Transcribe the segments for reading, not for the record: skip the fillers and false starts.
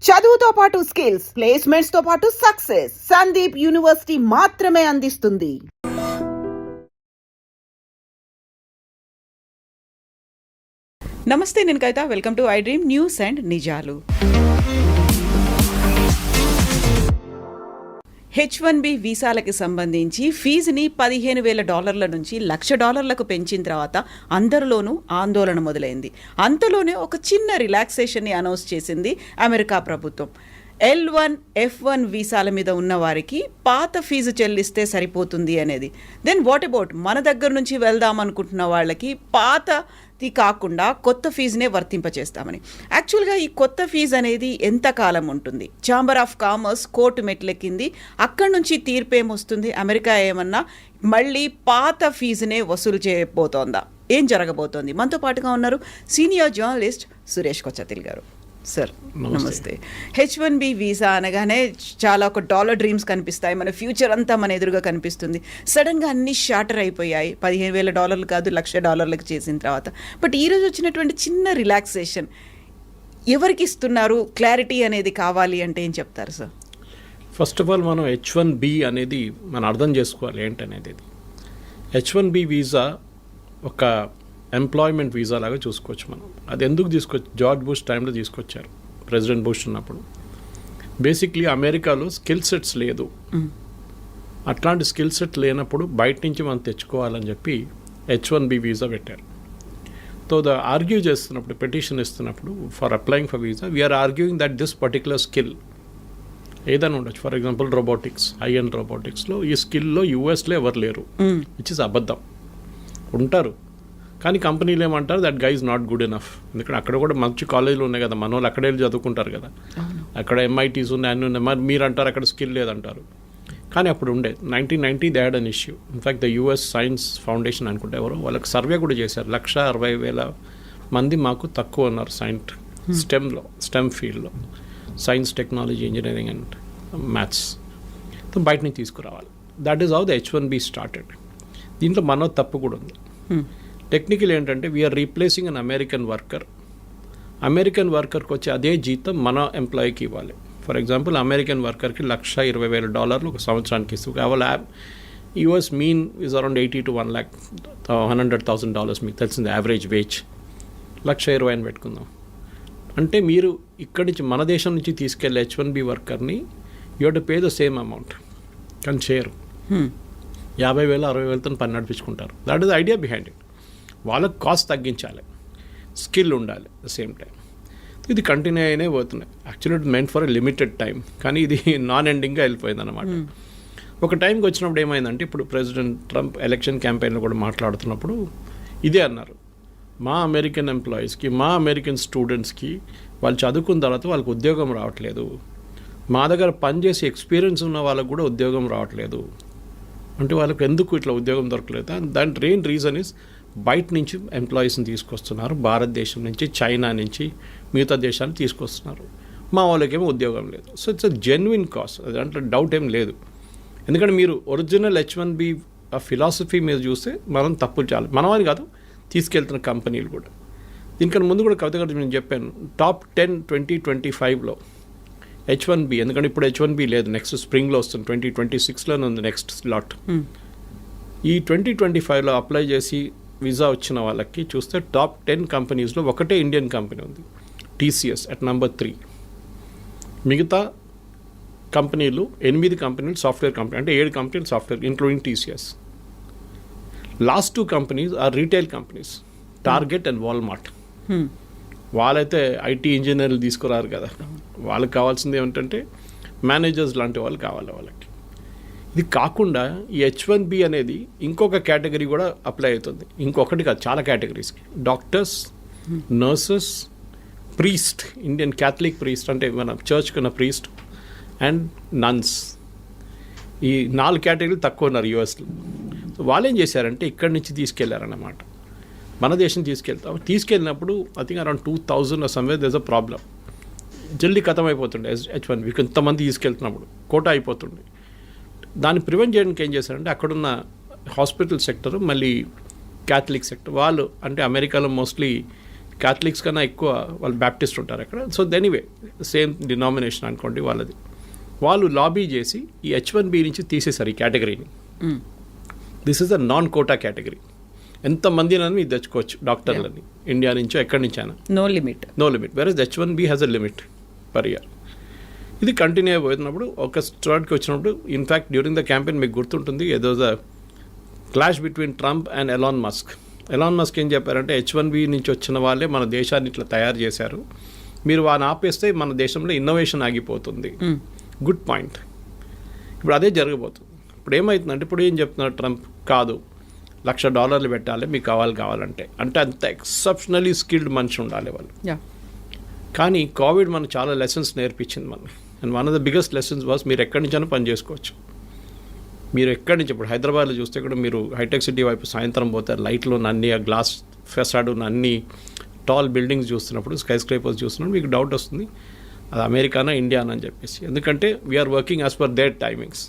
చదువుతో పాటు skills, placements తో పాటు సక్సెస్ సందీప్ యూనివర్సిటీ మాత్రమే అందిస్తుంది. నమస్తే, నేను Kavitha. Welcome to I dream news and నిజాలు. H1B వీసాలకి సంబంధించి ఫీజుని $15,000 నుంచి $1,00,000 పెంచిన తర్వాత అందరిలోనూ ఆందోళన మొదలైంది. అంతలోనే ఒక చిన్న రిలాక్సేషన్ని అనౌన్స్ చేసింది అమెరికా ప్రభుత్వం. L1, F1 వీసాల మీద ఉన్న వారికి పాత ఫీజు చెల్లిస్తే సరిపోతుంది అనేది. దెన్ వాట్ అబౌట్ మన దగ్గర నుంచి వెళ్దాం అనుకుంటున్న వాళ్ళకి పాతది కాకుండా కొత్త ఫీజునే వర్తింపచేస్తామని. యాక్చువల్గా ఈ కొత్త ఫీజు అనేది ఎంతకాలం ఉంటుంది? ఛాంబర్ ఆఫ్ కామర్స్ కోర్టు మెట్లెక్కింది. అక్కడి నుంచి తీర్పేమొస్తుంది? అమెరికా ఏమన్నా మళ్ళీ పాత ఫీజునే వసూలు చేయబోతోందా? ఏం జరగబోతోంది? మనతో పాటుగా ఉన్నారు సీనియర్ జర్నలిస్ట్ సురేష్ కొచ్చతిల్ గారు. సార్ నమస్తే. H1B వీసా అనగానే చాలా ఒక డాలర్ డ్రీమ్స్ కనిపిస్తాయి, మన ఫ్యూచర్ అంతా మన ఎదురుగా కనిపిస్తుంది. సడన్గా అన్ని షార్టర్ అయిపోయాయి. $15,000 కాదు $1,00,000 చేసిన తర్వాత. బట్ ఈరోజు వచ్చినటువంటి చిన్న రిలాక్సేషన్ ఎవరికి ఇస్తున్నారు? క్లారిటీ అనేది కావాలి అంటే ఏం చెప్తారు సార్? ఫస్ట్ ఆఫ్ ఆల్ మనం H1B అనేది మనం అర్థం చేసుకోవాలి ఏంటనేది. H1B వీసా ఒక ఎంప్లాయ్మెంట్ వీసా లాగా చూసుకోవచ్చు మనం. అది ఎందుకు తీసుకొచ్చి జార్జ్ బుష్ టైంలో తీసుకొచ్చారు, ప్రెసిడెంట్ బుష్ ఉన్నప్పుడు. బేసిక్లీ అమెరికాలో స్కిల్ సెట్స్ లేదు. అట్లాంటి స్కిల్ సెట్ లేనప్పుడు బయట నుంచి మనం తెచ్చుకోవాలని చెప్పి H1B వీసా పెట్టారు. సో ఆర్గ్యూ చేస్తున్నప్పుడు, పెటిషన్ ఇస్తున్నప్పుడు for applying for visa, we're arguing that this particular skill ఏదైనా ఉండొచ్చు. For example robotics, high end రోబోటిక్స్లో ఈ స్కిల్లో యూఎస్లో ఎవరు లేరు, విచ్ ఇస్ అబద్ధం. ఉంటారు కానీ కంపెనీలు ఏమంటారు, that guy is not good enough. ఎందుకంటే అక్కడ కూడా మంచి కాలేజీలు ఉన్నాయి కదా, మన వాళ్ళు అక్కడే చదువుకుంటారు కదా, అక్కడ MITs ఉన్నాయి, అన్నీ ఉన్నాయి. మరి మీరు అంటారు అక్కడ స్కిల్ లేదంటారు. కానీ అప్పుడు ఉండే 1990 they had an issue. In fact the US science foundation అనుకుంటే ఎవరో వాళ్ళకి సర్వే కూడా చేశారు. 160,000 మంది మాకు తక్కువ ఉన్నారు స్టెమ్ ఫీల్డ్లో, science, technology, engineering and maths. బయట నుంచి తీసుకురావాలి. That is how the H1B started. దీంట్లో మనో తప్పు కూడా ఉంది. టెక్నికల్ ఏంటంటే వీఆర్ రీప్లేసింగ్ అన్ అమెరికన్ వర్కర్కి వచ్చే అదే జీతం మన ఎంప్లాయీకి ఇవ్వాలి. ఫర్ ఎగ్జాంపుల్ అమెరికన్ వర్కర్కి $120,000 ఒక సంవత్సరానికి ఇస్తూ కావాలి. US mean is around $80,000 to $100,000 మీకు తెలిసింది యావరేజ్ వేజ్. 120,000 అని పెట్టుకుందాం. అంటే మీరు ఇక్కడి నుంచి మన దేశం నుంచి తీసుకెళ్ళే H1B వర్కర్ని you have to pay the same amount. కానీ చేయరు. 50,000 60,000తో పని నడిపించుకుంటారు. That is idea behind it. వాళ్ళకి కాస్ట్ తగ్గించాలి, స్కిల్ ఉండాలి ద సేమ్ టైం. ఇది కంటిన్యూ అయినే పోతున్నాయి. Actually it meant for a limited time, కానీ ఇది నాన్ ఎండింగ్గా వెళ్ళిపోయింది అనమాట. ఒక టైంకి వచ్చినప్పుడు ఏమైందంటే, ఇప్పుడు ప్రెసిడెంట్ ట్రంప్ ఎలక్షన్ క్యాంపెయిన్లో కూడా మాట్లాడుతున్నప్పుడు ఇదే అన్నారు, మా అమెరికన్ ఎంప్లాయీస్కి, మా అమెరికన్ స్టూడెంట్స్కి వాళ్ళు చదువుకున్న తర్వాత వాళ్ళకి ఉద్యోగం రావట్లేదు, మా దగ్గర పనిచేసే ఎక్స్పీరియన్స్ ఉన్న వాళ్ళకు కూడా ఉద్యోగం రావట్లేదు. అంటే వాళ్ళకి ఎందుకు ఇట్లా ఉద్యోగం దొరకలేదు? దాని మెయిన్ రీజన్ ఇస్ బయట నుంచి ఎంప్లాయీస్ని తీసుకొస్తున్నారు, భారతదేశం నుంచి, చైనా నుంచి, మిగతా దేశాన్ని తీసుకొస్తున్నారు. మా వాళ్ళకేమో ఉద్యోగం లేదు. So it's a genuine cost, దాంట్లో డౌట్ ఏం లేదు. ఎందుకంటే మీరు ఒరిజినల్ H1B ఫిలాసఫీ మీద చూస్తే మనం తప్పులు చాలా మనమని కాదు, తీసుకెళ్తున్న కంపెనీలు కూడా. దీనికన్నా ముందు కూడా కవిత గారు నేను చెప్పాను, టాప్ 10 2025లో H1B, ఎందుకంటే ఇప్పుడు H1B లేదు, నెక్స్ట్ స్ప్రింగ్లో వస్తుంది, 2026లోనే ఉంది నెక్స్ట్ స్లాట్. ఈ 2025లో అప్లై చేసి వీసా వచ్చిన వాళ్ళకి చూస్తే టాప్ 10 కంపెనీస్లో ఒకటే ఇండియన్ కంపెనీ ఉంది, TCS అట్ నెంబర్ 3. మిగతా కంపెనీలు 8 కంపెనీలు సాఫ్ట్వేర్ కంపెనీ, అంటే 7 కంపెనీలు software including TCS. Last 2 companies are retail companies, target and Walmart. వాళ్ళైతే IT ఇంజనీర్లు తీసుకురారు కదా, వాళ్ళకి కావాల్సింది ఏమిటంటే మేనేజర్స్ లాంటి వాళ్ళు కావాలి వాళ్ళకి. ఇది కాకుండా ఈ H1B అనేది ఇంకొక కేటగిరీ కూడా అప్లై అవుతుంది. ఇంకొకటి కాదు, చాలా కేటగిరీస్కి. Doctors, nurses, priest, Indian Catholic priest అంటే మన చర్చ్కి ఉన్న ప్రీస్ట్, అండ్ నన్స్. ఈ 4 కేటగిరీలు తక్కువ ఉన్నారు USలో. సో వాళ్ళు ఏం చేశారంటే ఇక్కడి నుంచి తీసుకెళ్లారన్నమాట, మన దేశం తీసుకెళ్ళినప్పుడు I think around 2,000 somewhere there is a problem. జల్దీ ఖతం అయిపోతుండే H1B, ఇంతమంది తీసుకెళ్తున్నప్పుడు కోటా అయిపోతుండే. దాన్ని ప్రివెంట్ చేయడానికి ఏం చేశారంటే అక్కడున్న హాస్పిటల్ సెక్టర్, మళ్ళీ క్యాథలిక్ సెక్టర్ వాళ్ళు, అంటే అమెరికాలో మోస్ట్లీ క్యాథలిక్స్ కన్నా ఎక్కువ వాళ్ళు బ్యాప్టిస్ట్ ఉంటారు అక్కడ. సో ఎనీవే సేమ్ డినామినేషన్ అనుకోండి వాళ్ళది. వాళ్ళు లాబీ చేసి ఈ H1B నుంచి తీసేశారు ఈ కేటగిరీని. This is a non quota category. ఎంతమందినని మీరు తెచ్చుకోవచ్చు డాక్టర్లని, ఇండియా నుంచో ఎక్కడి నుంచైనా, no limit. Versus H1B has a limit per year. ఇది కంటిన్యూ అయిపోతున్నప్పుడు ఒక స్టార్ట్కి వచ్చినప్పుడు ఇన్ఫ్యాక్ట్ డ్యూరింగ్ ద క్యాంపెయిన్ మీకు గుర్తుంటుంది ఏదో clash between Trump and Elon Musk. Elon Musk ఏం చెప్పారంటే H1B నుంచి వచ్చిన వాళ్ళే మన దేశాన్ని ఇట్లా తయారు చేశారు, మీరు వాడిని ఆపేస్తే మన దేశంలో ఇన్నోవేషన్ ఆగిపోతుంది. Good point. ఇప్పుడు అదే జరగబోతుంది. ఇప్పుడు ఏమవుతుందంటే ఇప్పుడు ఏం చెప్తున్నారు ట్రంప్, కాదు $1,00,000 పెట్టాలి మీకు కావాలంటే, అంటే అంత ఎక్సెప్షనలీ స్కిల్డ్ మనిషి ఉండాలి వాళ్ళు. కానీ కోవిడ్ మనకు చాలా లెసన్స్ నేర్పించింది మనం. And one of the biggest lessons was మీరు ఎక్కడి నుంచైనా పని చేసుకోవచ్చు. మీరు ఎక్కడి నుంచి ఇప్పుడు హైదరాబాద్లో చూస్తే కూడా మీరు హైటెక్ సిటీ వైపు సాయంత్రం పోతారు, లైట్లు ఉన్న అన్ని, ఆ గ్లాస్ ఫెసాడ్ ఉన్న అన్ని టాల్ బిల్డింగ్స్ చూస్తున్నప్పుడు, స్కై స్క్రేపర్స్ చూస్తున్నప్పుడు మీకు డౌట్ వస్తుంది అది అమెరికానా ఇండియానా అని చెప్పేసి. ఎందుకంటే we're working as per their timings.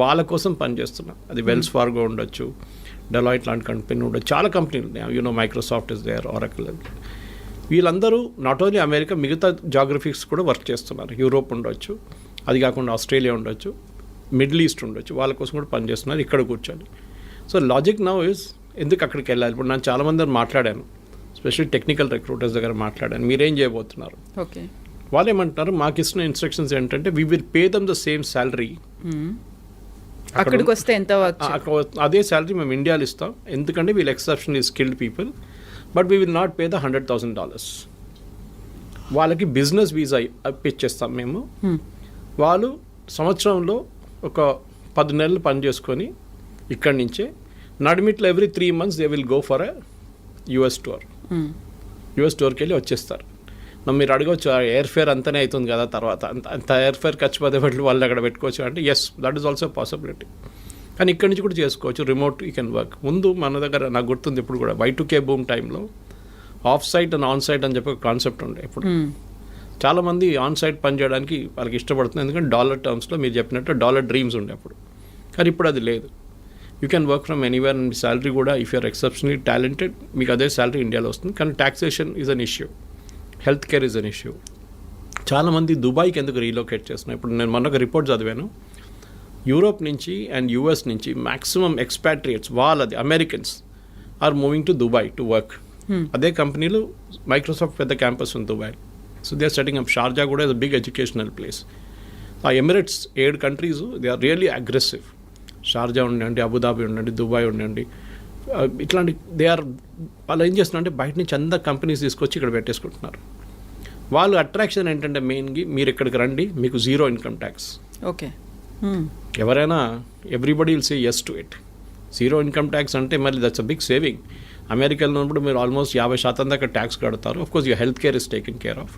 వాళ్ళ కోసం పనిచేస్తున్నాం. అది వెల్స్ ఫార్గో ఉండొచ్చు, డెలాయిట్ లాంటి కంపెనీ ఉండొచ్చు, చాలా కంపెనీలు ఉన్నాయి. Microsoft is there, Oracle. వీళ్ళందరూ నాట్ ఓన్లీ అమెరికా, మిగతా జాగ్రఫీస్ కూడా వర్క్ చేస్తున్నారు. యూరోప్ ఉండొచ్చు, అది కాకుండా ఆస్ట్రేలియా ఉండొచ్చు, మిడిల్ ఈస్ట్ ఉండొచ్చు, వాళ్ళ కోసం కూడా పనిచేస్తున్నారు ఇక్కడ కూర్చొని. సో లాజిక్ నౌ ఇస్ ఎందుకు అక్కడికి వెళ్ళాలి. ఇప్పుడు నేను చాలామంది మాట్లాడాను, స్పెషల్లీ టెక్నికల్ రిక్రూటర్స్ దగ్గర మాట్లాడాను, మీరేం చేయబోతున్నారు. ఓకే, వాళ్ళు ఏమంటున్నారు, మాకు ఇస్తున్న ఇన్స్ట్రక్షన్స్ ఏంటంటే we will pay them the same salary. అక్కడికి వస్తే ఎంత అదే శాలరీ మేము ఇండియాలో ఇస్తాం, ఎందుకంటే వీళ్ళు exceptionally skilled people, but we will not pay the $100,000. వాళ్ళకి బిజినెస్ వీసా ఇప్పించేస్తాం మేము. వాళ్ళు సంవత్సరంలో ఒక 10 నెలలు పని చేసుకొని ఇక్కడి నుంచే నడిమిట్లో every 3 months they will go for a US tour. US టూర్కి వెళ్ళి వచ్చేస్తారు. మీరు అడగవచ్చు ఎయిర్ ఫేర్ అంతనే అవుతుంది కదా, తర్వాత అంత ఎయిర్ ఫేర్ ఖర్చు పదేపట్లు వాళ్ళు అక్కడ పెట్టుకోవచ్చు అంటే yes, that is also possibility. కానీ ఇక్కడి నుంచి కూడా చేసుకోవచ్చు, రిమోట్ యూ కెన్ వర్క్. ముందు మన దగ్గర నాకు గుర్తుంది ఇప్పుడు కూడా Y2K బూమ్ టైంలో off site and on site అని చెప్పి ఒక కాన్సెప్ట్ ఉండే. ఇప్పుడు చాలామంది ఆన్ సైట్ పని చేయడానికి వాళ్ళకి ఇష్టపడుతుంది, ఎందుకంటే డాలర్ టర్మ్స్లో మీరు చెప్పినట్టు డాలర్ డ్రీమ్స్ ఉండే అప్పుడు. కానీ ఇప్పుడు అది లేదు. You can work from anywhere and me salary కూడా ఇఫ్ యూఆర్ ఎక్సెప్షనలీ టాలెంటెడ్ మీకు అదే శాలరీ ఇండియాలో వస్తుంది. కానీ taxation is an issue, health care is an issue. చాలామంది దుబాయ్కి ఎందుకు రీలొకేట్ చేస్తున్నారు. ఇప్పుడు నేను మొన్న ఒక రిపోర్ట్ చదివాను, యూరోప్ నుంచి అండ్ US నుంచి మ్యాక్సిమం ఎక్స్పాట్రియేట్స్ వాళ్ళది Americans are moving to Dubai to work. అదే కంపెనీలు మైక్రోసాఫ్ట్ పెద్ద క్యాంపస్ ఉంది Dubai. So they are setting up. Sharjah కూడా is a big educational place. ఆ Emirates 7 countries they are really aggressive. Sharjah ఉండండి, Abu Dhabi ఉండండి, Dubai ఉండండి, ఇట్లాంటి దే ఆర్ వాళ్ళు ఏం చేస్తున్నారంటే బయట నుంచి అందరు కంపెనీస్ తీసుకొచ్చి ఇక్కడ పెట్టేసుకుంటున్నారు. వాళ్ళు అట్రాక్షన్ ఏంటంటే మెయిన్గా మీరు ఇక్కడికి రండి, మీకు 0 ఇన్కమ్ ట్యాక్స్. ఓకే, ఎవరైనా everybody will say yes to it. 0 income tax అంటే మళ్ళీ దట్స్ అ బిగ్ సేవింగ్. అమెరికాలో ఉన్నప్పుడు మీరు ఆల్మోస్ట్ 50% దాకా ట్యాక్స్ కడతారు. Of course you health care is taken care of.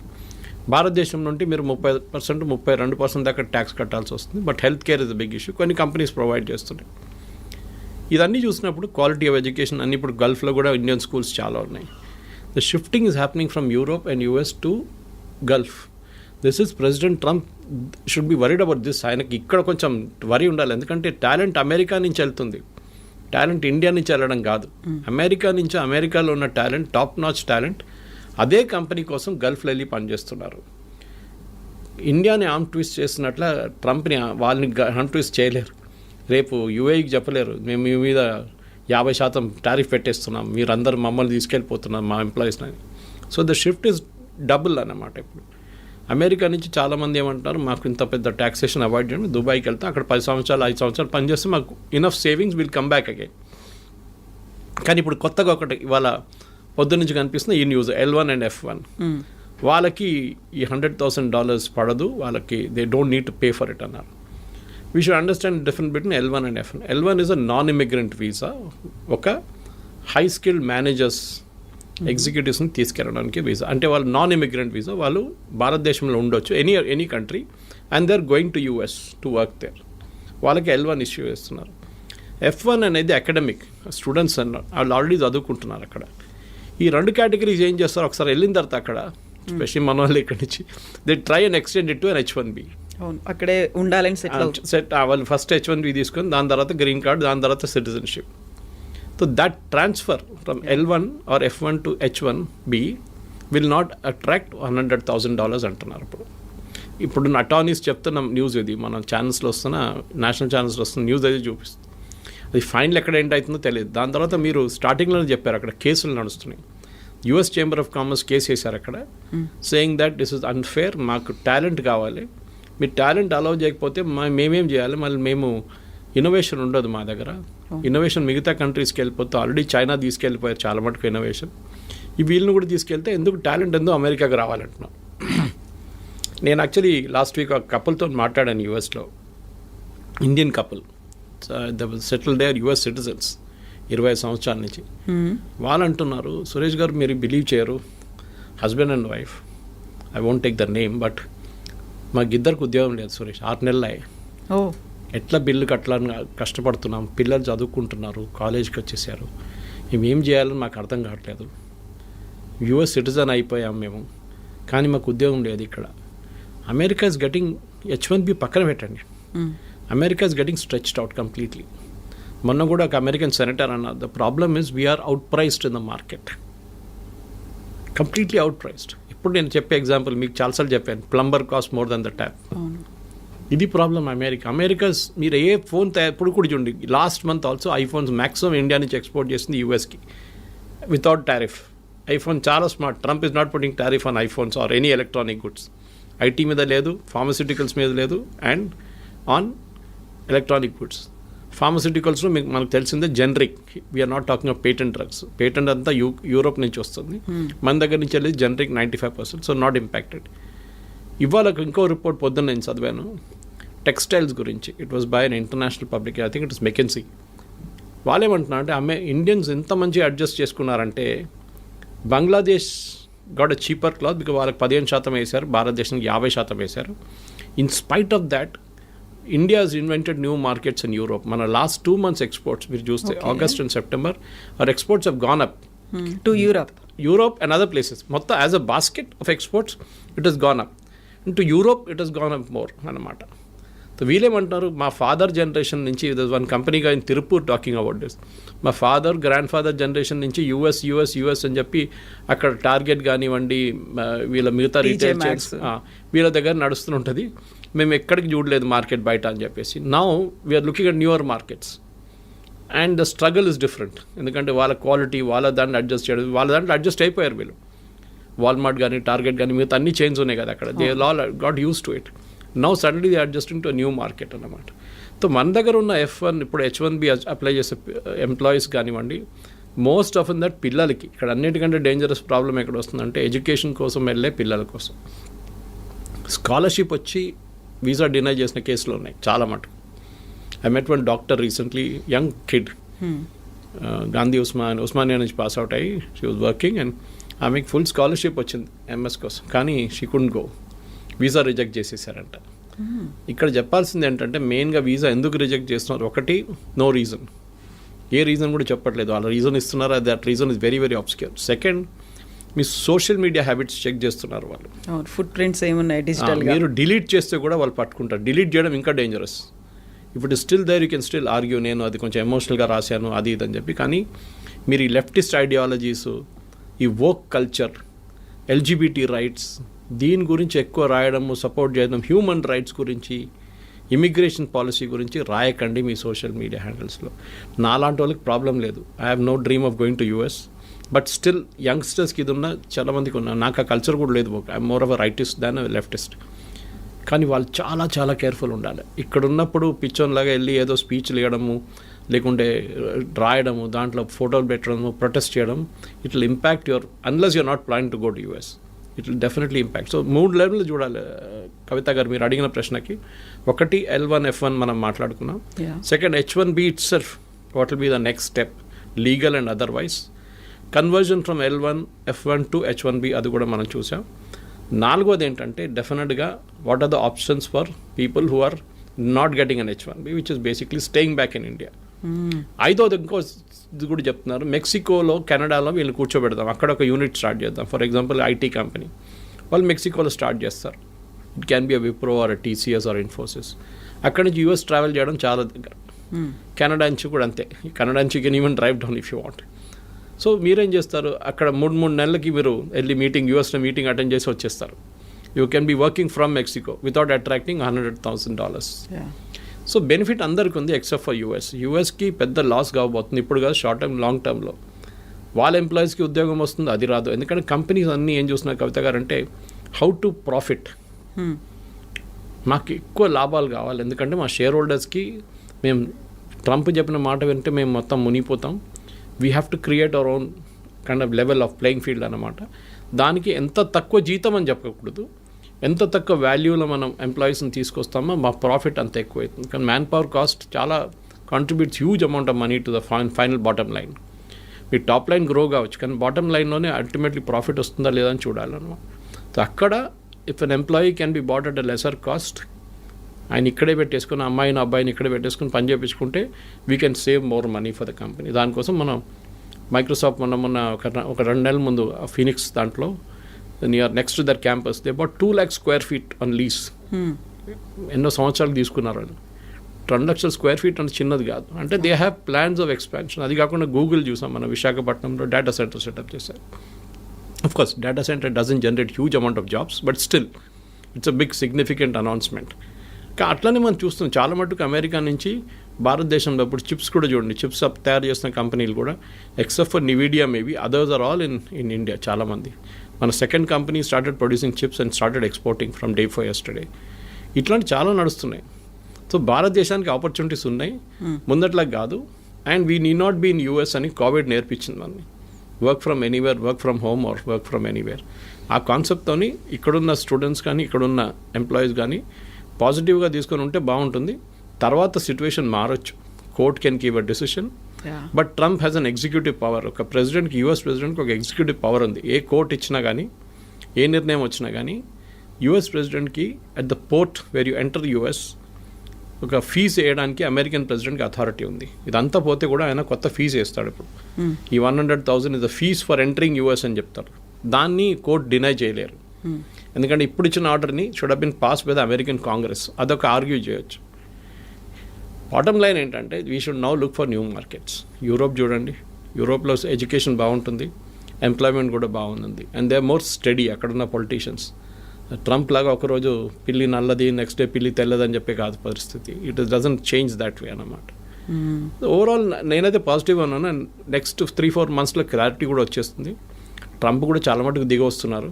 భారతదేశం నుండి మీరు 30%, 32% దాకా ట్యాక్స్ కట్టాల్సి వస్తుంది. But health care is a big issue. కొన్ని కంపెనీస్ ప్రొవైడ్ చేస్తున్నాయి. ఇదన్నీ చూసినప్పుడు క్వాలిటీ ఆఫ్ ఎడ్యుకేషన్ అన్ని ఇప్పుడు గల్ఫ్లో కూడా ఇండియన్ స్కూల్స్ చాలా ఉన్నాయి. The shifting is happening from Europe and US to Gulf. This is president Trump should be worried about this. ఆయనకి ఇక్కడ కొంచెం వరీ ఉండాలి, ఎందుకంటే టాలెంట్ అమెరికా నుంచి వెళ్తుంది, టాలెంట్ ఇండియా నుంచి వెళ్ళడం కాదు. అమెరికా నుంచి, అమెరికాలో ఉన్న టాలెంట్, టాప్ నాచ్ టాలెంట్ అదే కంపెనీ కోసం గల్ఫ్లో వెళ్ళి పనిచేస్తున్నారు. ఇండియాని ఆర్మ్ ట్విస్ట్ చేసినట్ల ట్రంప్ని వాళ్ళని ఆర్మ్ ట్విస్ట్ చేయలేరు. రేపు UAEకి చెప్పలేరు మేము మీ మీద 50% టారిఫ్ పెట్టేస్తున్నాం, మీరందరూ మమ్మల్ని తీసుకెళ్ళిపోతున్నాం మా ఎంప్లాయీస్ని. So the shift is double అన్నమాట. ఇప్పుడు అమెరికా నుంచి చాలామంది ఏమంటారు, మాకు ఇంత పెద్ద ట్యాక్సేషన్ అవాయిడ్ చేయండి, దుబాయ్కి వెళ్తాం, అక్కడ 10 సంవత్సరాలు 5 సంవత్సరాలు పనిచేస్తే మాకు enough savings will come back again. కానీ ఇప్పుడు కొత్తగా ఒకటి ఇవాళ పొద్దు నుంచి కనిపిస్తుంది ఈ న్యూస్, L1 అండ్ F1 వాళ్ళకి ఈ $100,000 పడదు, వాళ్ళకి they don't need to pay for it అన్నారు. We should understand difference between L1 and F1. L1 is a non immigrant visa, ఒక హై స్కిల్డ్ మేనేజర్స్ ఎగ్జిక్యూటివ్స్ని తీసుకెళ్ళడానికి వీసా. అంటే వాళ్ళు నాన్ ఇమిగ్రెంట్ వీసా, వాళ్ళు భారతదేశంలో ఉండొచ్చు any country and they are going to US to work there. వాళ్ళకి L1 issue చేస్తున్నారు. F1 అనేది అకాడమిక్ స్టూడెంట్స్ అన్నారు, వాళ్ళు ఆల్రెడీ చదువుకుంటున్నారు అక్కడ. ఈ 2 కేటగిరీస్ ఏం చేస్తారు, ఒకసారి వెళ్ళిన తర్వాత అక్కడ స్పెషల్లీ మన వాళ్ళు ఇక్కడి నుంచి they try and extend it to an H1B. అక్కడే ఉండాలని సెట్ వాళ్ళు ఫస్ట్ H1B తీసుకొని దాని తర్వాత గ్రీన్ కార్డ్, దాని తర్వాత citizenship. So that transfer from L1 or F1 to H1B will not attract $100,000 అంటున్నారు. ఇప్పుడు అటార్నీస్ చెప్తున్న న్యూస్ ఇది, మన ఛానల్స్లో వస్తున్న, నేషనల్ ఛానల్స్లో వస్తున్న న్యూస్ అది చూపిస్తుంది. అది ఫైనల్ ఎక్కడ ఏంటవుతుందో తెలియదు. దాని తర్వాత మీరు స్టార్టింగ్లోనే చెప్పారు అక్కడ కేసులు నడుస్తున్నాయి. US chamber of commerce case వేశారు అక్కడ, saying that this is unfair, మాకు టాలెంట్ కావాలి, మీరు టాలెంట్ అలౌ చేయకపోతే మేమేం చేయాలి, మళ్ళీ మేము ఇన్నోవేషన్ ఉండదు మా దగ్గర. ఇన్నోవేషన్ మిగతా కంట్రీస్కి వెళ్ళిపోతే ఆల్రెడీ చైనా తీసుకెళ్ళిపోయారు చాలా మటుకు ఇన్నోవేషన్, ఈ వీళ్ళని కూడా తీసుకెళ్తే ఎందుకు టాలెంట్ ఎందుకు అమెరికాకి రావాలంటున్నాం. నేను యాక్చువల్లీ లాస్ట్ వీక్ ఒక కపుల్తో మాట్లాడాను యూఎస్లో, Indian couple, settle there US citizens 20 సంవత్సరాల నుంచి. వాళ్ళు అంటున్నారు, సురేష్ గారు మీరు బిలీవ్ చేయరు, husband and wife, I won't take the name, but మాకు ఇద్దరికి ఉద్యోగం లేదు సురేష్, 6 నెలలు అయ్యాయి. ఎట్లా బిల్లు కట్టాలని కష్టపడుతున్నాం, పిల్లలు చదువుకుంటున్నారు, కాలేజ్కి వచ్చేసారు, మేమేం చేయాలని మాకు అర్థం కావట్లేదు. యుఎస్ సిటిజన్ అయిపోయాం మేము, కానీ మాకు ఉద్యోగం లేదు ఇక్కడ. అమెరికా ఇస్ గెటింగ్ H1B పక్కన పెట్టండి, America is getting stretched out completely. మొన్న కూడా ఒక అమెరికన్ సెనేటర్ అన్న, the problem is we're out priced in the market, completely out priced. ఇప్పుడు నేను చెప్పే ఎగ్జాంపుల్ మీకు చాలాసార్లు చెప్పాను, plumber cost more than the tap. ఇది ప్రాబ్లం అమెరికాస్. మీరు ఏ ఫోన్ ఇప్పుడు కూడా చూడండి, last month also iPhones maximum India నుంచి ఎక్స్పోర్ట్ చేసింది యూఎస్కి వితౌట్ టారిఫ్. ఐఫోన్ చాలా smart, Trump is not putting tariff on iPhones or any electronic goods. IT మీద లేదు, ఫార్మస్యూటికల్స్ మీద లేదు, అండ్ ఆన్ ఎలక్ట్రానిక్ గుడ్స్. ఫార్మస్యూటికల్స్లో మీకు మనకు తెలిసిందే generic, we're not talking of patent drugs. Patent అంతా యూరోప్ నుంచి వస్తుంది, మన దగ్గర నుంచి వెళ్ళి జనరిక్ 95%, సో నాట్ ఇంపాక్టెడ్. ఇవాళ ఇంకో రిపోర్ట్ పొద్దున్న నేను చదివాను టెక్స్టైల్స్ గురించి. It was by an international public, I think it is McKinsey. వాళ్ళేమంటున్నారు అంటే ఇండియన్స్ ఎంత మంచిగా అడ్జస్ట్ చేసుకున్నారంటే, Bangladesh got a cheaper cloth because వాళ్ళకి 15% వేశారు, భారతదేశానికి 50% వేశారు. In spite of that India has invented new markets in Europe. మన లాస్ట్ 2 months ఎక్స్పోర్ట్స్ మీరు చూస్తే August and September our exports have gone up to Europe and other places. మొత్తం as a basket of exports it has gone up. To Europe it has gone up more అన్నమాట. సో వీళ్ళేమంటున్నారు, మా father generation నుంచి, one కంపెనీగా in Tiruppur talking about this, మా father grandfather generation నుంచి US అని చెప్పి అక్కడ టార్గెట్ కానివ్వండి, వీళ్ళ మిగతా రీటైల్ చైన్స్ వీళ్ళ దగ్గర నడుస్తుంటుంది, మేము ఎక్కడికి చూడలేదు మార్కెట్ బయట అని చెప్పేసి. Now we're looking at newer markets and the struggle is different. ఎందుకంటే వాళ్ళ క్వాలిటీ, వాళ్ళ దాన్ని అడ్జస్ట్ చేయడం, వాళ్ళ దాంట్లో అడ్జస్ట్ అయిపోయారు వీళ్ళు. వాల్మార్ట్ కానీ టార్గెట్ కానీ మిగతా అన్ని చైన్స్ ఉన్నాయి కదా అక్కడ, they all got use to it. Now suddenly they adjusting to new market అన్నమాట. సో మన దగ్గర ఉన్న F1 ఇప్పుడు H1B అప్లై చేసే ఎంప్లాయీస్ కానివ్వండి, మోస్ట్ ఆఫ్ దట్ పిల్లలకి ఇక్కడ అన్నిటికంటే డేంజరస్ ప్రాబ్లం ఎక్కడ వస్తుందంటే ఎడ్యుకేషన్ కోసం వెళ్ళే పిల్లల కోసం స్కాలర్షిప్ వచ్చి వీసా డినై చేసిన కేసులు ఉన్నాయి చాలా మటుకు. I met one doctor recently, young kid, Gandhi Osmania నుంచి పాస్ అవుట్ అయ్యి షీ వాజ్ వర్కింగ్ అండ్ ఆమెకి ఫుల్ స్కాలర్షిప్ వచ్చింది ఎంఎస్ కోసం, కానీ she couldn't go, visa reject చేసేసారంట. ఇక్కడ చెప్పాల్సింది ఏంటంటే మెయిన్గా వీసా ఎందుకు రిజెక్ట్ చేస్తున్నారు, ఒకటి నో రీజన్, ఏ రీజన్ కూడా చెప్పట్లేదు, వాళ్ళ రీజన్ ఇస్తున్నారు, that reason is very very obscure. Second, మీ సోషల్ మీడియా హ్యాబిట్స్ చెక్ చేస్తున్నారు వాళ్ళు, ఫుట్ ప్రింట్స్ ఏమున్నాయి డిజిటల్, మీరు డిలీట్ చేస్తే కూడా వాళ్ళు పట్టుకుంటారు. డిలీట్ చేయడం ఇంకా డేంజరస్. ఇప్పుడు still there you can still argue, నేను అది కొంచెం ఎమోషనల్గా రాశాను అది ఇది అని చెప్పి, కానీ మీరు ఈ లెఫ్టిస్ట్ ఐడియాలజీస్, ఈ వోక్ కల్చర్, ఎల్జిబిటీ రైట్స్, దీని గురించి ఎక్కువ రాయడము, సపోర్ట్ చేయడం, హ్యూమన్ రైట్స్ గురించి, ఇమిగ్రేషన్ పాలసీ గురించి రాయకండి మీ సోషల్ మీడియా హ్యాండిల్స్లో. నాలాంటి వాళ్ళకి ప్రాబ్లం లేదు, I have no dream of going to US, but still యంగ్స్టర్స్కి ఇది ఉన్న చాలామందికి ఉన్నా, నాకు ఆ కల్చర్ కూడా లేదు, I'm more of a rightist than leftist. కానీ వాళ్ళు చాలా చాలా కేర్ఫుల్ ఉండాలి. ఇక్కడ ఉన్నప్పుడు పిచ్చోన్లాగా వెళ్ళి ఏదో స్పీచ్లు ఇవ్వడము, లేకుంటే రాయడము, దాంట్లో ఫోటోలు పెట్టడము, ప్రొటెస్ట్ చేయడం, it will impact your, unless you're not planning to go to US, it will definitely impact. So 3 level చూడాలి కవిత గారు మీరు అడిగిన ప్రశ్నకి. ఒకటి L1 F1 మనం మాట్లాడుకున్నాం. Second H1B itself, what will be the next step legal and otherwise. Conversion from L1 F1 to H1B అది కూడా మనం చూసాం. 4వది ఏంటంటే డెఫినెట్గా what are the options for people who are not getting an H1B which is basically staying back in India. 5వది ఇంకో ఇది కూడా చెప్తున్నారు, మెక్సికోలో కెనడాలో వీళ్ళు కూర్చోబెడదాం, అక్కడ ఒక యూనిట్ స్టార్ట్ చేద్దాం. ఫర్ ఎగ్జాంపుల్ ఐటీ కంపెనీ వాళ్ళు మెక్సికోలో స్టార్ట్ చేస్తారు, it can be a Wipro or TCS or Infosys. అక్కడ నుంచి యూఎస్ ట్రావెల్ చేయడం చాలా దగ్గర. కెనడా నుంచి కూడా అంతే, కెనడా నుంచి can even drive down if you want. So మీరేం చేస్తారు, అక్కడ 3 నెలలకి మీరు వెళ్ళి యూఎస్లో మీటింగ్ అటెండ్ చేసి వచ్చేస్తారు. You can be working from Mexico without attracting $100,000. So benefit అందరికీ ఉంది ఎక్సెప్ట్ ఫర్ యూఎస్కి పెద్ద లాస్ కాబోతుంది ఇప్పుడు కాదు, షార్ట్ టర్మ్ లాంగ్ టర్మ్లో. వాళ్ళ ఎంప్లాయీస్కి ఉద్యోగం వస్తుంది, అది రాదు. ఎందుకంటే కంపెనీస్ అన్నీ ఏం చూస్తున్నారు కవిత గారు అంటే హౌ టు ప్రాఫిట్. మాకు ఎక్కువ లాభాలు కావాలి, ఎందుకంటే మా షేర్ హోల్డర్స్కి మేము ట్రంప్ చెప్పిన మాట వింటే మేము మొత్తం మునిగిపోతాం. We have to create our own kind of level of playing field అన్నమాట. దానికి ఎంత తక్కువ జీతం అని చెప్పకూడదు, ఎంత తక్కువ వాల్యూలో మనం ఎంప్లాయీస్ని తీసుకొస్తామో మా ప్రాఫిట్ అంత ఎక్కువ అవుతుంది. కానీ మ్యాన్ పవర్ కాస్ట్ చాలా contributes huge amount of money to the final bottom line. మీ టాప్ లైన్ గ్రో కావచ్చు, కానీ బాటమ్ లైన్లోనే అల్టిమేట్లీ ప్రాఫిట్ వస్తుందా లేదా అని చూడాలన్నమాట. సో అక్కడ if an employee can be bought at a lesser cost, ఆయన ఇక్కడే పెట్టేసుకుని అమ్మాయిని అబ్బాయిని ఇక్కడే పెట్టేసుకుని పని చేయించుకుంటే we can save more money for the company. దానికోసం మనం మైక్రోసాఫ్ట్ మొన్న ఒక 2 నెలల ముందు ఫీనిక్స్ దాంట్లో near next to their campus they about 2 lakh square feet on lease. ఎన్నో సంవత్సరాలు తీసుకున్నారు వాళ్ళు. 2 లక్షల స్క్వేర్ ఫీట్ అంటే చిన్నది కాదు. అంటే they have plans of expansion. అది కాకుండా గూగుల్ చూసాం మన విశాఖపట్నంలో డేటా సెంటర్ సెటప్ చేశారు. Of course, data center doesn't generate huge amount of jobs, but still, it's a big significant announcement. అట్లనే మనం చూస్తున్నాం చాలా మటుకు అమెరికా నుంచి భారతదేశంలో ఇప్పుడు చిప్స్ కూడా చూడండి, చిప్స్ తయారు చేస్తున్న కంపెనీలు కూడా except for Nvidia maybe others are all in India. చాలామంది మన second company started producing chips and started exporting from day for yesterday. ఇట్లాంటి చాలా నడుస్తున్నాయి. సో భారతదేశానికి ఆపర్చునిటీస్ ఉన్నాయి, ముందట్లా కాదు. And we need not be in US అని కోవిడ్ నేర్పించింది మనని. Work from anywhere, work from home or work from anywhere. ఆ కాన్సెప్ట్తోని ఇక్కడున్న స్టూడెంట్స్ కానీ ఇక్కడున్న ఎంప్లాయీస్ కానీ పాజిటివ్గా తీసుకొని ఉంటే బాగుంటుంది. తర్వాత సిచ్యువేషన్ మారొచ్చు, court can give a decision. But Trump has an executive power. ఒక ప్రెసిడెంట్కి, యూఎస్ ప్రెసిడెంట్కి ఒక ఎగ్జిక్యూటివ్ పవర్ ఉంది. ఏ కోర్ట్ ఇచ్చినా కానీ, ఏ నిర్ణయం వచ్చినా కానీ యూఎస్ ప్రెసిడెంట్కి at the port where you enter US ఒక ఫీజు వేయడానికి అమెరికన్ ప్రెసిడెంట్కి అథారిటీ ఉంది. ఇదంతా పోతే కూడా ఆయన కొత్త ఫీజు వేస్తాడు. ఇప్పుడు ఈ 100,000 is the fees for entering US అని చెప్తారు. దాన్ని కోర్ట్ డినై చేయలేరు, ఎందుకంటే ఇప్పుడు ఇచ్చిన ఆర్డర్ని should have been pass by the American Congress. అదొక ఆర్గ్యూ చేయొచ్చు. బాటమ్ లైన్ ఏంటంటే we should now look for new markets. Europe చూడండి, యూరోప్లో ఎడ్యుకేషన్ బాగుంటుంది, ఎంప్లాయ్మెంట్ కూడా బాగుంది, and they are more study. అక్కడున్న పొలిటీషియన్స్ ట్రంప్ లాగా ఒకరోజు పిల్లి నల్లది నెక్స్ట్ డే పిల్లి తెల్లదని చెప్పే కాదు పరిస్థితి. It doesn't change that way అన్నమాట. ఓవరాల్ నేనైతే పాజిటివ్ ఉన్నాను. అండ్ నెక్స్ట్ 3-4 monthsలో క్లారిటీ కూడా వచ్చేస్తుంది. ట్రంప్ కూడా చాలా మటుకు దిగి వస్తున్నారు.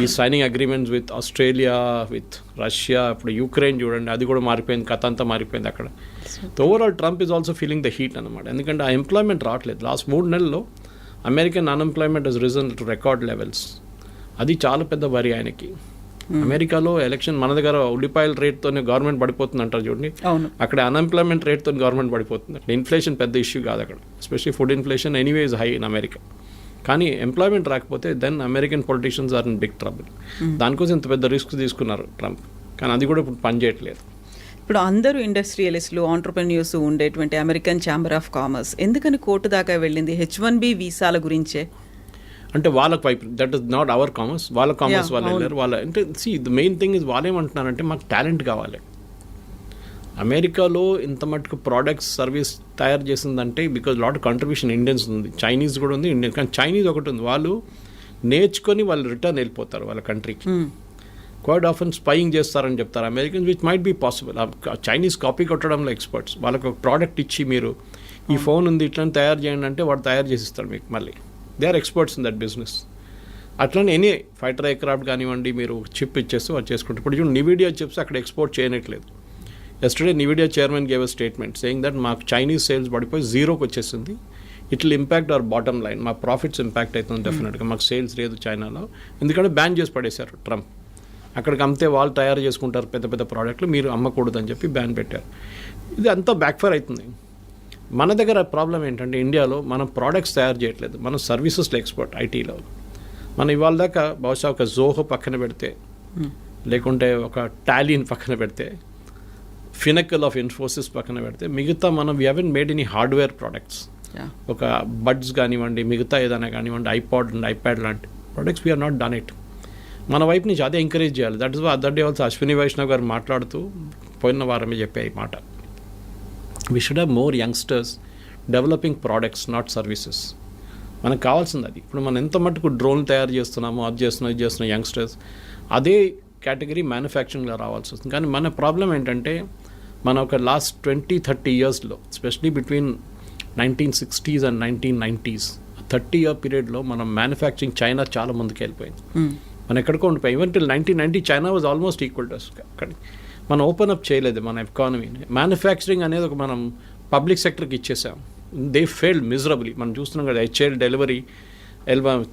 ఈ signing agreements with Australia, with Russia, ఇప్పుడు యుక్రెయిన్ చూడండి, అది కూడా మారిపోయింది, కథ అంతా మారిపోయింది అక్కడ. So overall Trump is also feeling the heat అనమాట. ఎందుకంటే ఆ ఎంప్లాయ్మెంట్ రావట్లేదు. లాస్ట్ 3 నెలల్లో American unemployment has risen to record levels. అది చాలా పెద్ద వరి ఆయనకి. అమెరికాలో ఎలక్షన్ మన దగ్గర ఉల్లిపాయల రేట్తోనే గవర్నమెంట్ పడిపోతుంది అంటారు చూడండి, అక్కడ అన్ఎంప్లాయ్మెంట్ రేట్తో గవర్నమెంట్ పడిపోతుంది. అక్కడ ఇన్ఫ్లేషన్ పెద్ద ఇష్యూ కాదు అక్కడ, especially food inflation anyway is high in America. కానీ ఎంప్లాయ్మెంట్ రాకపోతే then American politicians are in big trouble. దానికోసం ఇంత పెద్ద రిస్క్ తీసుకున్నారు ట్రంప్, కానీ అది కూడా ఇప్పుడు పనిచేయట్లేదు. ఇప్పుడు అందరూ ఇండస్ట్రియలిస్టులు, ఆంటర్ప్రెన్యూర్స్ ఉండేటువంటి అమెరికన్ ఛాంబర్ ఆఫ్ కామర్స్ ఎందుకని కోర్టు దాకా వెళ్ళింది? H-1B వీసాల గురించే. అంటే వాళ్ళకి వైపు that is not our commerce, వాళ్ళ కామర్స్ వాళ్ళు వెళ్ళారు. వాళ్ళ అంటే ద మెయిన్ థింగ్ ఇస్ వాళ్ళు ఏమంటున్నారంటే మాకు టాలెంట్ కావాలి. అమెరికాలో ఇంత మటుకు ప్రోడక్ట్స్ సర్వీస్ తయారు చేసిందంటే బికాజ్ లాట్ కంట్రిబ్యూషన్ ఇండియన్స్ ఉంది, చైనీస్ కూడా ఉంది, ఇండియన్. కానీ చైనీస్ ఒకటి ఉంది, వాళ్ళు నేర్చుకొని వాళ్ళు రిటర్న్ వెళ్ళిపోతారు వాళ్ళ కంట్రీకి. క్వైట్ ఆఫెన్ స్పైయింగ్ చేస్తారని చెప్తారు Americans, which might be possible. Chinese copy కొట్టడంలో ఎక్స్పర్ట్స్. వాళ్ళకి ఒక ప్రోడక్ట్ ఇచ్చి మీరు ఈ ఫోన్ ఉంది ఇట్లా తయారు చేయండి అంటే వాడు తయారు చేసిస్తాడు మీకు. మళ్ళీ they are experts in that business. అట్లనే ఎనీ ఫైటర్ ఎయిర్క్రాఫ్ట్ కానివ్వండి, మీరు చిప్ ఇచ్చేస్తే వాళ్ళు చేసుకుంటారు. ఇప్పుడు చూడండి నివిడియా చిప్స్ అక్కడ ఎక్స్పోర్ట్ చేయనట్లేదు. Yesterday Nvidia chairman gave a statement saying that మాకు చైనీస్ సేల్స్ పడిపోయి 0కి వచ్చేసింది. It will impact our bottom line, మా ప్రాఫిట్స్ ఇంపాక్ట్ అవుతుంది డెఫినెట్గా. మాకు సేల్స్ లేదు చైనాలో, ఎందుకంటే బ్యాన్ చేసి పడేశారు ట్రంప్. అక్కడికి అమ్మితే వాళ్ళు తయారు చేసుకుంటారు పెద్ద పెద్ద ప్రోడక్ట్లు, మీరు అమ్మకూడదని చెప్పి బ్యాన్ పెట్టారు. ఇది అంతా బ్యాక్ఫైర్ అవుతుంది. మన దగ్గర ప్రాబ్లం ఏంటంటే ఇండియాలో మనం ప్రోడక్ట్స్ తయారు చేయట్లేదు, మనం సర్వీసెస్లో ఎక్స్పర్ట్. ఐటీలో మనం ఇవాళ దాకా బహుశా ఒక జోహో పక్కన పెడితే, లేకుంటే ఒక టాలీని పక్కన పెడితే, ఫినకల్ ఆఫ్ ఇన్ఫోసిస్ పక్కన పెడితే, మిగతా మనం we haven't made any hardware products. ఒక బడ్స్ కానివ్వండి, మిగతా ఏదైనా కానివ్వండి, ఐపాడ్ అండ్ ఐప్యాడ్ లాంటి products we're not done it. మన వైపు నుంచి అదే ఎంకరేజ్ చేయాలి. That is other day also Ashwini Vaishnaw garu మాట్లాడుతూ పోయిన వారమే చెప్పే ఈ మాట. We should have more youngsters developing products, not services. మనకు కావాల్సింది అది. ఇప్పుడు మనం ఎంత మటుకు డ్రోన్ తయారు చేస్తున్నామో, అది చేస్తున్న యంగ్స్టర్స్ అదే కేటగిరీ మ్యానుఫ్యాక్చరింగ్లో రావాల్సి వస్తుంది. కానీ మన ప్రాబ్లం ఏంటంటే మన ఒక లాస్ట్ 20-30 ఇయర్స్లో, especially between 1960s and 1990s 30-year పీరియడ్లో మనం మ్యానుఫ్యాక్చరింగ్ చైనా చాలా ముందుకు వెళ్ళిపోయింది. మనం ఎక్కడికో ఉండిపోయి. Even till 1990 China was almost equal to us. అక్కడ మనం ఓపెన్ అప్ చేయలేదు మన ఎకానమీని. మ్యానుఫ్యాక్చరింగ్ అనేది ఒక మనం పబ్లిక్ సెక్టర్కి ఇచ్చేసాం. They failed miserably. మనం చూస్తున్నాం కదా, HAL డెలివరీ,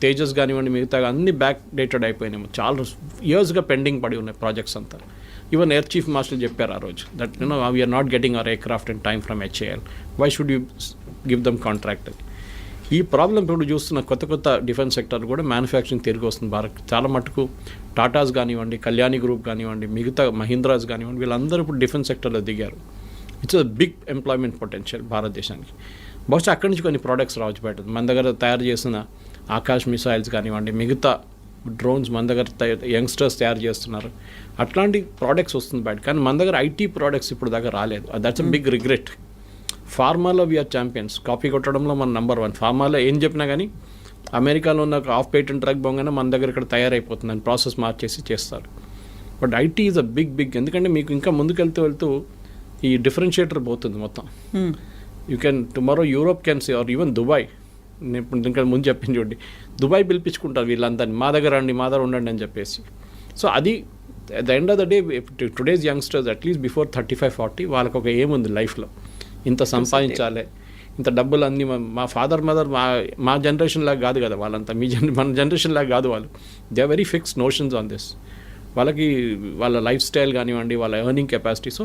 తేజస్ కానివ్వండి, మిగతా అన్ని బ్యాక్ డేటెడ్ అయిపోయినాయి. చాలా ఇయర్స్గా పెండింగ్ పడి ఉన్నాయి ప్రాజెక్ట్స్ అంతా. ఈవెన్ ఎయిర్ చీఫ్ మాస్టర్ చెప్పారు ఆ రోజు that we're not getting our aircraft in time from HAL. Why should you give them contract? ఈ ప్రాబ్లం ఇప్పుడు చూస్తున్న కొత్త డిఫెన్స్ సెక్టర్ కూడా మ్యానుఫ్యాక్చరింగ్ తిరిగి వస్తుంది. భారత్ చాలా మటుకు టాటాస్ కానివ్వండి, కళ్యాణి గ్రూప్ కానివ్వండి, మిగతా మహీంద్రాస్ కానివ్వండి, వీళ్ళందరూ ఇప్పుడు డిఫెన్స్ సెక్టర్లో దిగారు. It's a big employment potential భారతదేశానికి. బహుశా అక్కడి నుంచి కొన్ని ప్రోడక్ట్స్ రావచ్చు బయట. మన దగ్గర తయారు చేసిన ఆకాశ్ మిసైల్స్ కానివ్వండి, మిగతా డ్రోన్స్ మన దగ్గర యంగ్స్టర్స్ తయారు చేస్తున్నారు. అట్లాంటి ప్రోడక్ట్స్ వస్తుంది బయట. కానీ మన దగ్గర ఐటీ ప్రోడక్ట్స్ ఇప్పుడు దాకా రాలేదు. That's a big regret. ఫార్మాలో వీఆర్ ఛాంపియన్స్. కాపీ కొట్టడంలో మన నెంబర్ 1. ఫార్మాలో ఏం చెప్పినా కానీ అమెరికాలో ఉన్న ఆఫ్ పేటెంట్ డ్రగ్ బొంగనే మన దగ్గర ఇక్కడ తయారైపోతుందని ప్రాసెస్ మార్చేసి చేస్తారు. But IT is a big. ఎందుకంటే మీకు ఇంకా ముందుకెళ్తూ ఈ డిఫరెన్షియేటర్ పోతుంది మొత్తం. You can tomorrow Europe can see or even Dubai. నేను ఇప్పుడు ఇంకా ముందు చెప్పింది చూడండి, దుబాయ్ పిలిపించుకుంటారు వీళ్ళందరినీ, మా దగ్గర ఉండండి అని చెప్పేసి. సో అది at the end of the day today's youngsters at least before 35-40 వాళ్ళకి ఒక ఏముంది లైఫ్లో, ఇంత సంపాదించాలి, ఇంత డబ్బులు అన్నీ. మా ఫాదర్ మదర్ మా జనరేషన్ లాగా కాదు కదా వాళ్ళంతా, మన జనరేషన్ లాగా కాదు వాళ్ళు. They are very fixed notions on this. వాళ్ళకి వాళ్ళ లైఫ్ స్టైల్ కానివ్వండి, వాళ్ళ ఎర్నింగ్ కెపాసిటీ. సో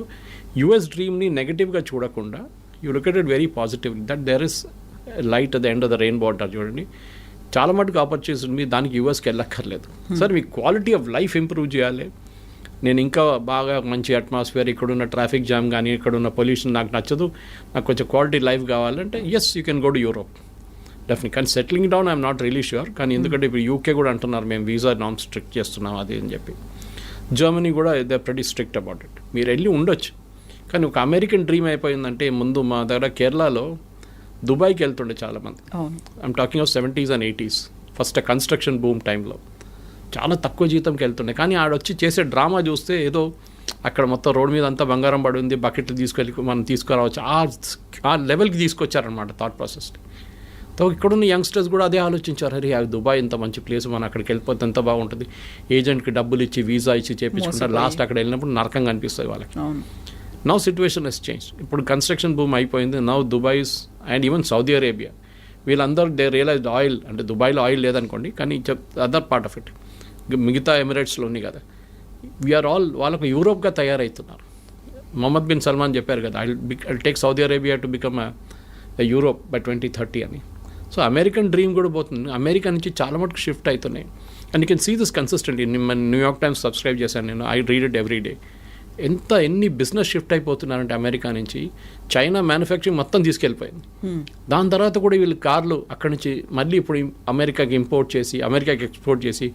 యుఎస్ డ్రీమ్ని నెగటివ్గా చూడకుండా you look at it very positively that there is light at the end of the rainbow అంటారు చూడండి. చాలా మటుకు ఆపర్చునిటీస్ ఉంది. దానికి యూఎస్కి వెళ్ళక్కర్లేదు. సార్ మీ క్వాలిటీ ఆఫ్ లైఫ్ ఇంప్రూవ్ చేయాలి, నేను ఇంకా బాగా మంచి అట్మాస్ఫియర్, ఇక్కడున్న ట్రాఫిక్ జామ్ కానీ ఇక్కడున్న పొల్యూషన్ నాకు నచ్చదు, నాకు కొంచెం క్వాలిటీ లైఫ్ కావాలంటే yes you can go to Europe definite. కానీ settling down I'm not really sure. కానీ ఎందుకంటే ఇప్పుడు యూకే కూడా అంటున్నారు మేము వీసా నామ్స్ స్ట్రిక్ట్ చేస్తున్నాం అది అని చెప్పి. జర్మనీ కూడా they are pretty strict about it. మీరు వెళ్ళి ఉండొచ్చు. కానీ ఒక అమెరికన్ డ్రీమ్ అయిపోయిందంటే ముందు మా దగ్గర కేరళలో దుబాయ్కి వెళ్తుండే చాలామంది. I'm talking of 70s and 80s first construction boom టైంలో చాలా తక్కువ జీతంకి వెళ్తుండే. కానీ ఆడొచ్చి చేసే డ్రామా చూస్తే ఏదో అక్కడ మొత్తం రోడ్డు మీద అంతా బంగారం పడి ఉంది, బకెట్లు తీసుకెళ్ళి మనం తీసుకురావచ్చు, ఆ లెవెల్కి తీసుకొచ్చారనమాట థాట్ ప్రాసెస్ని. సో ఇక్కడున్న యంగ్స్టర్స్ కూడా అదే ఆలోచించారు, అరే దుబాయ్ ఇంత మంచి ప్లేస్, మనం అక్కడికి వెళ్ళిపోతే ఎంత బాగుంటుంది, ఏజెంట్కి డబ్బులు ఇచ్చి వీసా ఇచ్చి చేయించుకుంటారు, లాస్ట్ అక్కడ వెళ్ళినప్పుడు నరకంగా అనిపిస్తుంది వాళ్ళకి. Now situation has change. ఇప్పుడు కన్స్ట్రక్షన్ బూమ్ అయిపోయింది. Now Dubais and even Saudi Arabia వీళ్ళందరూ దే రియలైజ్డ్ ఆయిల్ అంటే దుబాయ్లో ఆయిల్ లేదనుకోండి, కానీ అదర్ పార్ట్ ఆఫ్ ఇట్ మిగతా ఎమిరేట్స్లో ఉన్నాయి కదా, వీఆర్ ఆల్ వాళ్ళకు యూరోప్గా తయారవుతున్నారు. మొహమ్మద్ బిన్ సల్మాన్ చెప్పారు కదా, I take Saudi Arabia to become Europe by 2030 అని. సో అమెరికన్ డ్రీమ్ కూడా పోతుంది. అమెరికా నుంచి చాలా మటుకు షిఫ్ట్ అవుతున్నాయి. And you can see this consistently. New York Times subscribe చేశాను నేను, I read it every day. ఎన్ని బిజినెస్ షిఫ్ట్ అయిపోతున్నారంటే అమెరికా నుంచి చైనా మ్యానుఫ్యాక్చరింగ్ మొత్తం తీసుకెళ్ళిపోయింది. దాని తర్వాత కూడా వీళ్ళు కార్లు అక్కడి నుంచి మళ్ళీ ఇప్పుడు అమెరికాకి ఇంపోర్ట్ చేసి అమెరికాకి ఎక్స్పోర్ట్ చేసి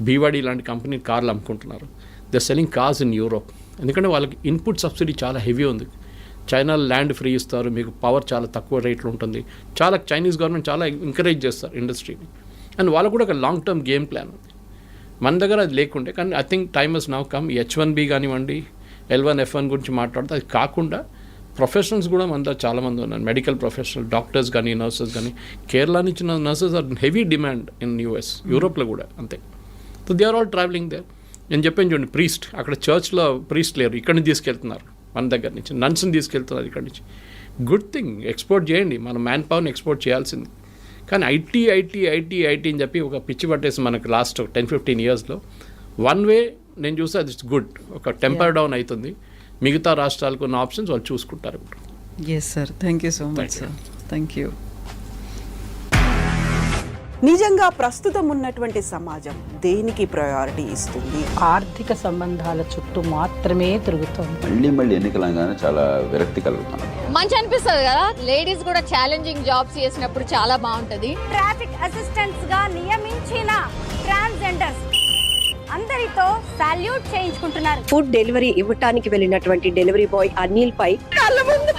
బీవాడీ లాంటి కంపెనీ కార్లు అమ్ముకుంటున్నారు. They selling cars in Europe. ఎందుకంటే వాళ్ళకి ఇన్పుట్ సబ్సిడీ చాలా హెవీ ఉంది. చైనా ల్యాండ్ ఫ్రీ ఇస్తారు, మీకు పవర్ చాలా తక్కువ రేట్లో ఉంటుంది. చాలా చైనీస్ గవర్నమెంట్ చాలా ఎంకరేజ్ చేస్తారు ఇండస్ట్రీని. అండ్ వాళ్ళకు కూడా ఒక లాంగ్ టర్మ్ గేమ్ ప్లాన్ ఉంది. మన దగ్గర అది లేకుంటే, కానీ I think time has now come. H1B కానివ్వండి, L1, F1 గురించి మాట్లాడితే అది కాకుండా ప్రొఫెషనల్స్ కూడా మన దగ్గర చాలామంది ఉన్నారు. మెడికల్ ప్రొఫెషనల్, డాక్టర్స్ కానీ నర్సెస్ కానీ. కేరళ నుంచి nurses are heavy demand in US, యూరోప్లో కూడా అంతే. So they are all travelling there. నేను చెప్పాను చూడండి, ప్రీస్ట్ అక్కడ చర్చ్లో ప్రీస్ట్ లేరు, ఇక్కడి నుంచి తీసుకెళ్తున్నారు, మన దగ్గర నుంచి నన్స్ని తీసుకెళ్తున్నారు ఇక్కడి నుంచి. గుడ్ థింగ్, ఎక్స్పోర్ట్ చేయండి, మన మ్యాన్ పవర్ని ఎక్స్పోర్ట్ చేయాల్సింది. కానీ ఐటీ అని చెప్పి ఒక పిచ్చి పట్టేసి మనకు లాస్ట్ 10-15 ఇయర్స్లో వన్ వే నేను చూస్తే అది గుడ్, ఒక టెంపర్ డౌన్ అవుతుంది. మిగతా రాష్ట్రాలకు ఉన్న ఆప్షన్స్ వాళ్ళు చూసుకుంటారు ఇప్పుడు. Yes sir, thank you so much sir. Thank you. నిజంగా ప్రస్తుతం ఉన్నటువంటి సమాజం దేనికి ప్రయారిటీ ఇస్తుంది? ఆర్థిక సంబంధాల చుట్టూ మాత్రమే తిరుగుతుంది. మళ్ళీ ఎన్నికలంగానే చాలా విరక్తి కలుగుతాను. మంచి అనిపిస్తుంది కదా, లేడీస్ కూడా ఛాలెంజింగ్ జాబ్స్ చేసినప్పుడు చాలా బాగుంటది. ట్రాఫిక్ అసిస్టెంట్స్ గా నియమించిన ట్రాన్స్జెండర్స్ అందరితో సాల్యూట్ చేయించుకుంటున్నారు. ఫుడ్ డెలివరీ ఇవ్వటానికి వెళ్ళినటువంటి డెలివరీ బాయ్ అనిల్ పై కళ్ళ ముందు